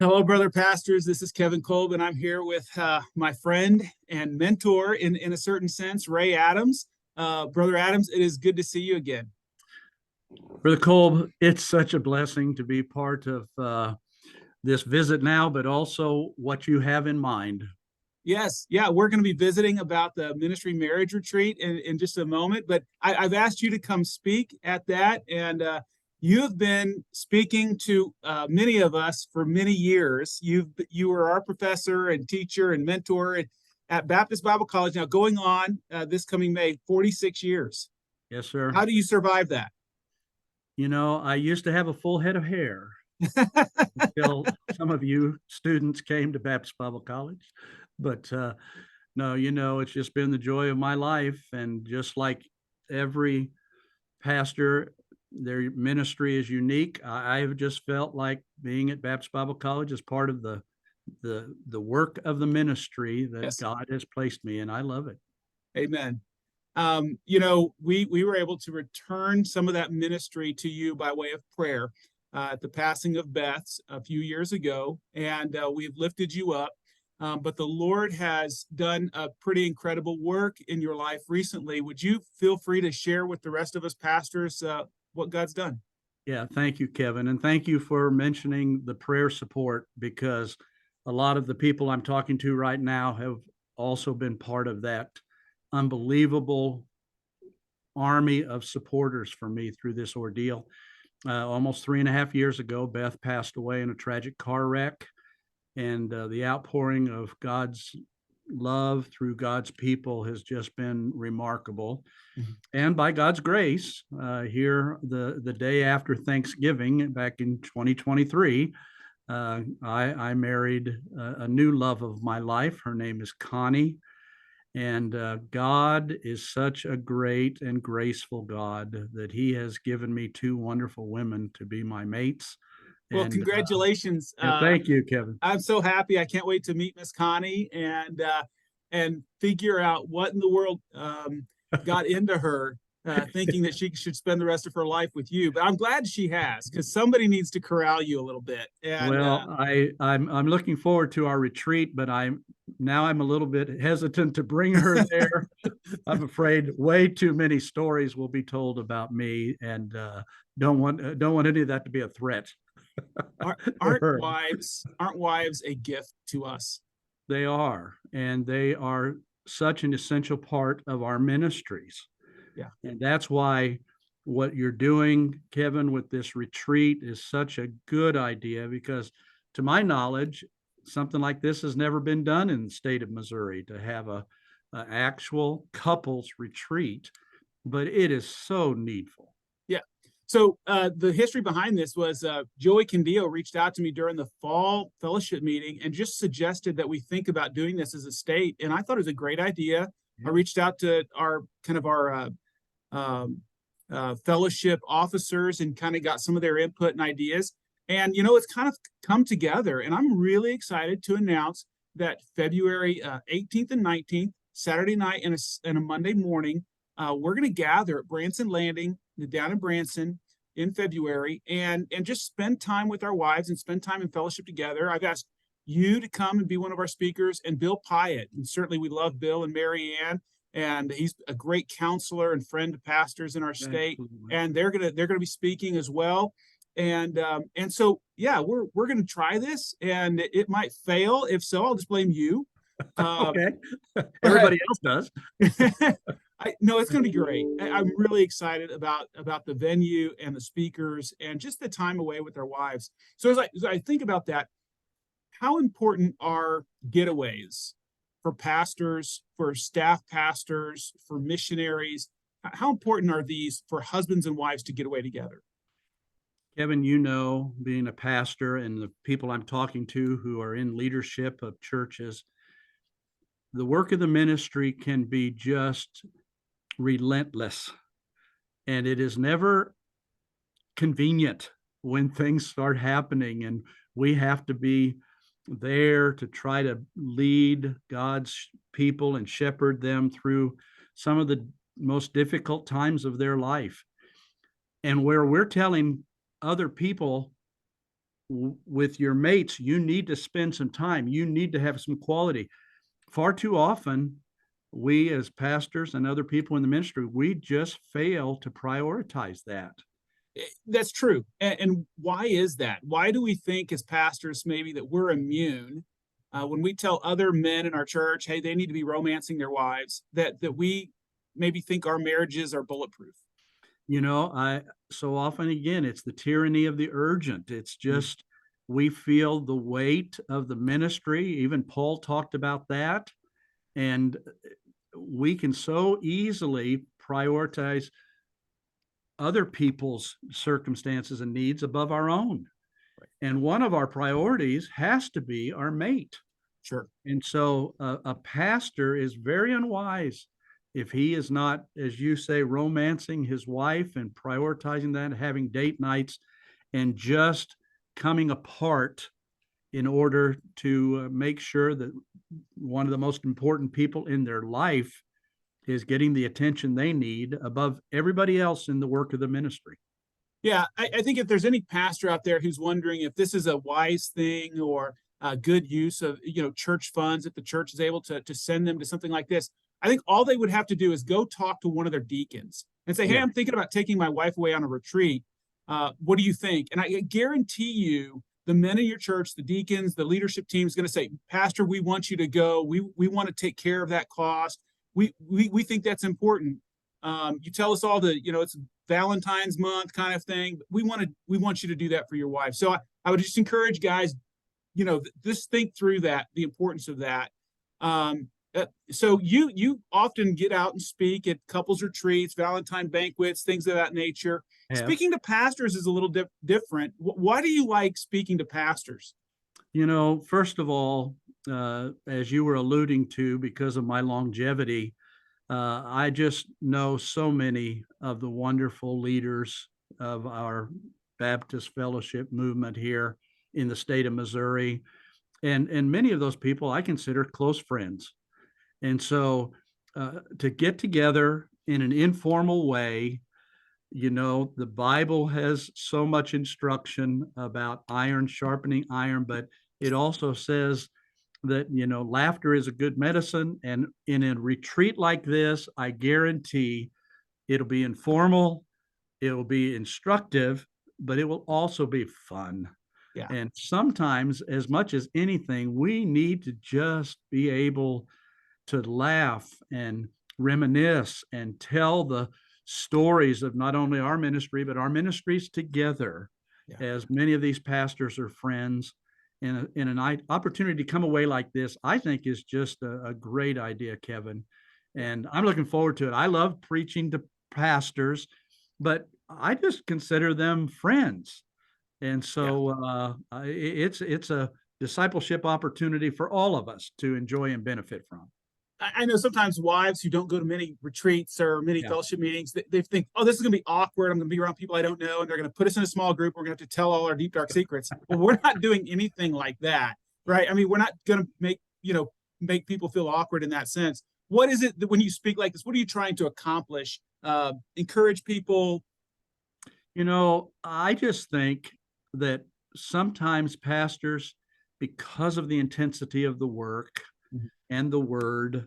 Hello, brother pastors. This is Kevin Kolb, and I'm here with my friend and mentor in a certain sense, Ray Adams. Brother Adams, it is good to see you again. Brother Kolb, it's such a blessing to be part of this visit now, but also what you have in mind. Yes, yeah, we're going to be visiting about the ministry marriage retreat in just a moment, but I've asked you to come speak at that, and you have been speaking to many of us for many years. You were our professor and teacher and mentor at Baptist Bible College. Now, going on this coming May, 46 years. Yes, sir. How do you survive that? You know, I used to have a full head of hair until some of you students came to Baptist Bible College. But no, it's just been the joy of my life. And just like every pastor, their ministry is unique. I have just felt like being at Baptist Bible College is part of the work of the ministry that Yes, God has placed me in. I love it. amen. We were able to return some of that ministry to you by way of prayer at the passing of Beth a few years ago, and we've lifted you up. But the Lord has done a pretty incredible work in your life recently. Would you feel free to share with the rest of us pastors what God's done? Yeah, thank you, Kevin. And thank you for mentioning the prayer support because a lot of the people I'm talking to right now have also been part of that unbelievable army of supporters for me through this ordeal. Almost 3.5 years ago, Beth passed away in a tragic car wreck, and the outpouring of God's love through God's people has just been remarkable. Mhm. And by God's grace, here the day after Thanksgiving back in 2023, I married a new love of my life. Her name is Connie. And God is such a great and graceful God that He has given me two wonderful women to be my mates. Well, And congratulations. yeah, thank you, Kevin. I'm so happy. I can't wait to meet Miss Connie and figure out what in the world got into her, thinking that she should spend the rest of her life with you. But I'm glad she has, because somebody needs to corral you a little bit. And Well, I'm looking forward to our retreat, but I'm a little bit hesitant to bring her there. I'm afraid way too many stories will be told about me, and don't want any of that to be a threat for aren't her. wives a gift to us? They are, and they are such an essential part of our ministries. Yeah. And that's why what you're doing, Kevin, with this retreat is such a good idea because, to my knowledge, something like this has never been done in the state of Missouri to have a actual couples retreat, but it is so needful. Yeah. So the history behind this was Joey Candio reached out to me during the fall fellowship meeting and just suggested that we think about doing this as a state. And I thought it was a great idea. I Yeah. reached out to our um, fellowship officers and kind of got some of their input and ideas. And, it's kind of come together. And I'm really excited to announce that February 18th and 19th, Saturday night and a Monday morning, we're going to gather at Branson Landing down in Branson in February and just spend time with our wives and spend time in fellowship together. I've asked you to come and be one of our speakers, and Bill Pyatt. And certainly we love Bill and Mary Ann, and he's a great counselor and friend to pastors in our state. Absolutely. And they're gonna be speaking as well. And so yeah, we're gonna try this, and it might fail. If so, I'll just blame you. Uh, Okay. but Everybody else does. no, it's going to be great. I'm really excited about the venue and the speakers and just the time away with our wives. So as I think about that, how important are getaways for pastors, for staff pastors, for missionaries? How important are these for husbands and wives to get away together? Kevin, being a pastor and the people I'm talking to who are in leadership of churches, the work of the ministry can be just relentless. And it is never convenient when things start happening. And we have to be there to try to lead God's people and shepherd them through some of the most difficult times of their life. And where we're telling other people with your mates, you need to spend some time. You need to have some quality. Far too often, we as pastors and other people in the ministry, we just fail to prioritize that. That's true. And why is that? Why do we think as pastors maybe that we're immune when we tell other men in our church, hey, they need to be romancing their wives, that we maybe think our marriages are bulletproof? I so often, again, it's the tyranny of the urgent. It's Mm. just we feel the weight of the ministry. Even Paul talked about that. And we can so easily prioritize other people's circumstances and needs above our own. And one of our priorities has to be our mate. Sure. And so a pastor is very unwise if he is not, as you say, romancing his wife and prioritizing that, having date nights, and just coming apart in order to make sure that one of the most important people in their life is getting the attention they need above everybody else in the work of the ministry. Yeah, I think if there's any pastor out there who's wondering if this is a wise thing or a good use of church funds, if the church is able to send them to something like this, I think all they would have to do is go talk to one of their deacons and say, hey, Yeah. I'm thinking about taking my wife away on a retreat. What do you think? And I guarantee you, the men in your church, the deacons, the leadership team is going to say, Pastor, we want you to go. We want to take care of that cost. We think that's important. You tell us all it's Valentine's month kind of thing. We want you to do that for your wife. So I would just encourage guys, just think through that, the importance of that. So you often get out and speak at couples retreats, Valentine banquets, things of that nature. Have. Speaking to pastors is a little different. Why do you like speaking to pastors? First of all, as you were alluding to, because of my longevity, I just know so many of the wonderful leaders of our Baptist fellowship movement here in the state of Missouri. And many of those people I consider close friends. And so to get together in an informal way, the Bible has so much instruction about iron sharpening iron, but it also says that, laughter is a good medicine. And in a retreat like this, I guarantee it'll be informal, it'll be instructive, but it will also be fun. Yeah. And sometimes, as much as anything, we need to just be able to laugh and reminisce and tell the stories of not only our ministry, but our ministries together, as many of these pastors are friends. And an opportunity to come away like this, I think, is just a great idea, Kevin. And I'm looking forward to it. I love preaching to pastors, but I just consider them friends. And so it's a discipleship opportunity for all of us to enjoy and benefit from. I know sometimes wives who don't go to many retreats or many fellowship meetings, they think, oh, this is going to be awkward. I'm going to be around people I don't know, and they're going to put us in a small group. We're going to have to tell all our deep, dark secrets. Well, we're not doing anything like that, right? I mean, we're not going to make people feel awkward in that sense. What is it that when you speak like this, what are you trying to accomplish? Encourage people? I just think that sometimes pastors, because of the intensity of the work and the word,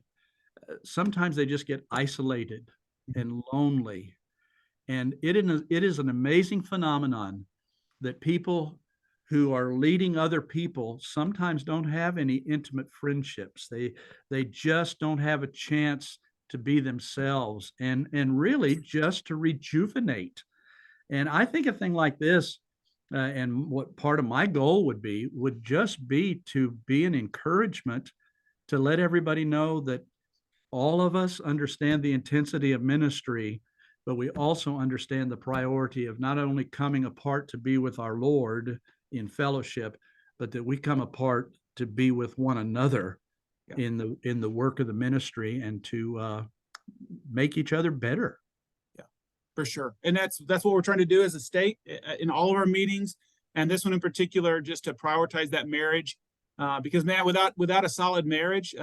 sometimes they just get isolated and lonely. And it is an amazing phenomenon that people who are leading other people sometimes don't have any intimate friendships. They just don't have a chance to be themselves and really just to rejuvenate. And I think a thing like this, and what part of my goal would just be to be an encouragement to let everybody know that all of us understand the intensity of ministry, but we also understand the priority of not only coming apart to be with our Lord in fellowship, but that we come apart to be with one another in the work of the ministry and to make each other better. Yeah, for sure. And that's what we're trying to do as a state in all of our meetings, and this one in particular, just to prioritize that marriage. Because man, without a solid marriage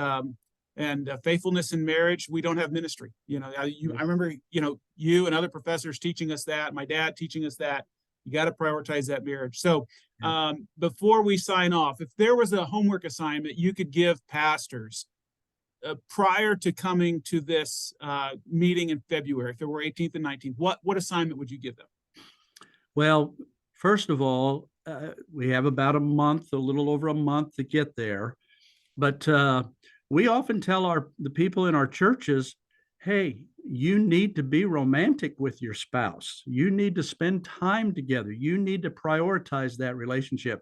and faithfulness in marriage, we don't have ministry. I remember you and other professors teaching us that, my dad teaching us that You got to prioritize that marriage. So before we sign off, if there was a homework assignment you could give pastors prior to coming to this meeting in February, February 18th and 19th, what assignment would you give them? Well, first of all, we have about a month, a little over a month to get there. But we often tell the people in our churches, hey, you need to be romantic with your spouse. You need to spend time together. You need to prioritize that relationship.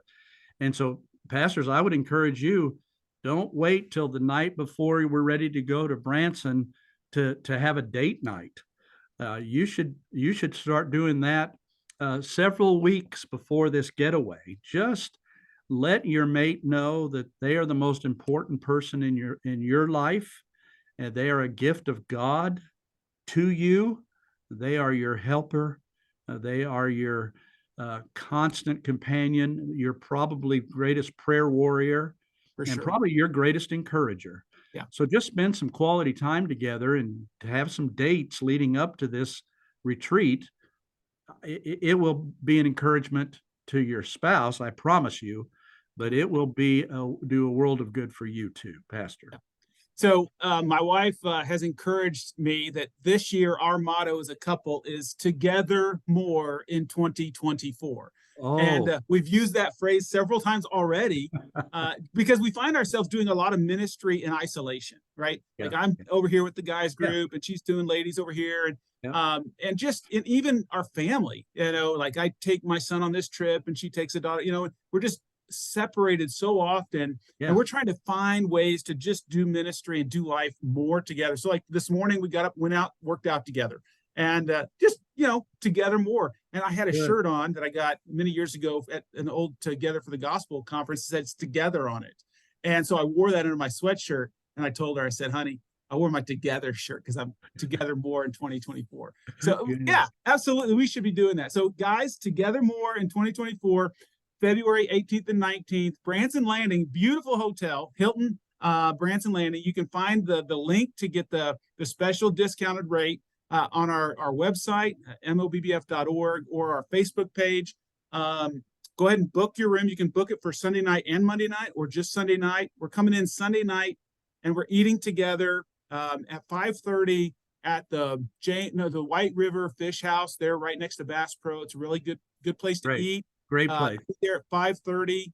And so, pastors, I would encourage you, don't wait till the night before we're ready to go to Branson to have a date night. You should start doing that several weeks before this getaway. Just let your mate know that they are the most important person in your life, and they are a gift of God to you. They are your helper. They are your constant companion, your probably greatest prayer warrior, For and sure. probably your greatest encourager. Yeah. So just spend some quality time together and to have some dates leading up to this retreat. It will be an encouragement to your spouse, I promise you, but it will do a world of good for you too, Pastor. Yeah. So my wife has encouraged me that this year our motto as a couple is together more in 2024. And we've used that phrase several times already because we find ourselves doing a lot of ministry in isolation, right? Yeah. Like I'm over here with the guys group and she's doing ladies over here. And just even our family, like I take my son on this trip and she takes a daughter, we're just separated so often, and we're trying to find ways to just do ministry and do life more together. So like this morning we got up, went out, worked out together, and just together more. And I had a shirt on that I got many years ago at an old Together for the Gospel conference that says together on it. And so I wore that under my sweatshirt, and I told her, I said, honey, I wore my together shirt because I'm together more in 2024. So yeah, absolutely, we should be doing that. So guys, together more in 2024. February 18th and 19th, Branson Landing, beautiful hotel, Hilton Branson Landing. You can find the link to get the special discounted rate on our website, mobbf.org, or our Facebook page. Go ahead and book your room. You can book it for Sunday night and Monday night, or just Sunday night. We're coming in Sunday night, and we're eating together at 5:30 at the White River Fish House there right next to Bass Pro. It's a really good place to eat. Great place. There at 5:30.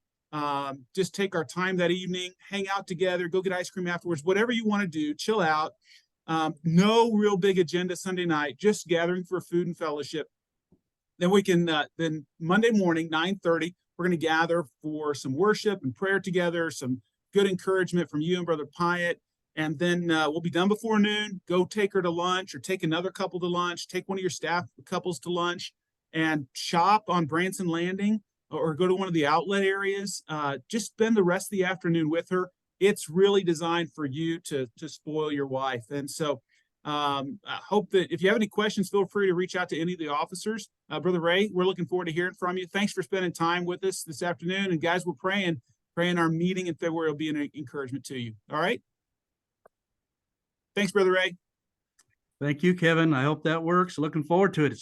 Just take our time that evening, hang out together, go get ice cream afterwards, whatever you want to do, chill out. No real big agenda Sunday night, just gathering for food and fellowship. Then we can, then Monday morning, 9:30, we're going to gather for some worship and prayer together, some good encouragement from you and Brother Pyatt. And then we'll be done before noon. Go take her to lunch, or take another couple to lunch, take one of your staff couples to lunch, and shop on Branson Landing, or go to one of the outlet areas. Just spend the rest of the afternoon with her. It's really designed for you to spoil your wife. And so I hope that if you have any questions, feel free to reach out to any of the officers. Brother Ray, we're looking forward to hearing from you. Thanks for spending time with us this afternoon. And guys, we're praying our meeting in February will be an encouragement to you. All right. Thanks, Brother Ray. Thank you, Kevin. I hope that works. Looking forward to it.